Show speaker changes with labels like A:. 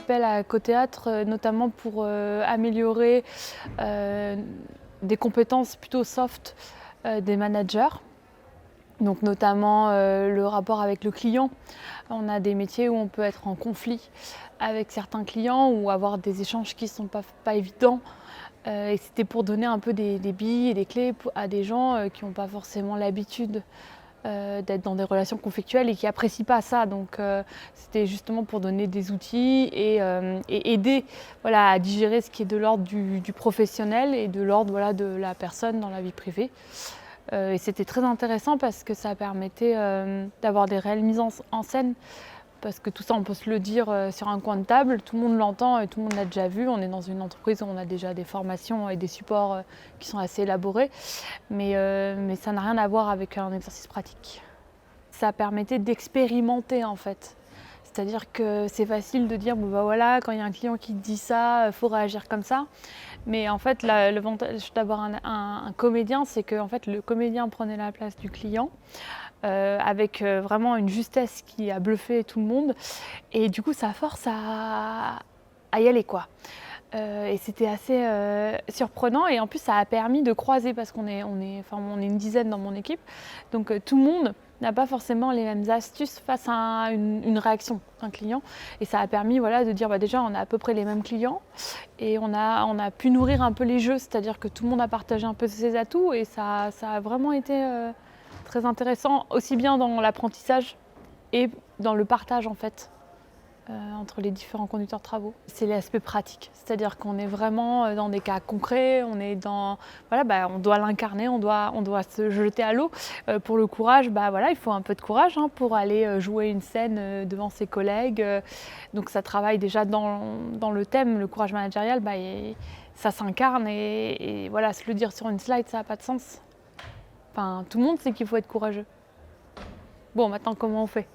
A: appel à Cothéâtre, notamment pour améliorer des compétences plutôt soft des managers. Donc notamment le rapport avec le client. On a des métiers où on peut être en conflit avec certains clients ou avoir des échanges qui ne sont pas évidents. Et c'était pour donner un peu des billes et des clés à des gens qui n'ont pas forcément l'habitude d'être dans des relations conflictuelles et qui n'apprécient pas ça. Donc c'était justement pour donner des outils et aider à digérer ce qui est de l'ordre du professionnel et de l'ordre de la personne dans la vie privée. Et c'était très intéressant parce que ça permettait d'avoir des réelles mises en scène. Parce que tout ça, on peut se le dire sur un coin de table, tout le monde l'entend et tout le monde l'a déjà vu. On est dans une entreprise où on a déjà des formations et des supports qui sont assez élaborés, mais ça n'a rien à voir avec un exercice pratique. Ça permettait d'expérimenter en fait. C'est-à-dire que c'est facile de dire, bon bah voilà, quand il y a un client qui te dit ça, il faut réagir comme ça. Mais en fait, l'avantage d'avoir un comédien, c'est que en fait, le comédien prenait la place du client. Avec vraiment une justesse qui a bluffé tout le monde. Et du coup, ça force à y aller, quoi. Et c'était assez surprenant. Et en plus, ça a permis de croiser, parce qu'on est une dizaine dans mon équipe. Donc tout le monde n'a pas forcément les mêmes astuces face à une réaction d'un client. Et ça a permis de dire, déjà, on a à peu près les mêmes clients. Et on a pu nourrir un peu les jeux, c'est-à-dire que tout le monde a partagé un peu ses atouts. Et ça a vraiment été très intéressant, aussi bien dans l'apprentissage et dans le partage en fait, entre les différents conducteurs de travaux. C'est l'aspect pratique, c'est-à-dire qu'on est vraiment dans des cas concrets, on est dans, on doit l'incarner, on doit se jeter à l'eau. Pour le courage, il faut un peu de courage pour aller jouer une scène devant ses collègues. Donc ça travaille déjà dans le thème, le courage managérial, ça s'incarne et voilà, se le dire sur une slide, ça n'a pas de sens. Enfin, tout le monde sait qu'il faut être courageux. Bon, maintenant, comment on fait ?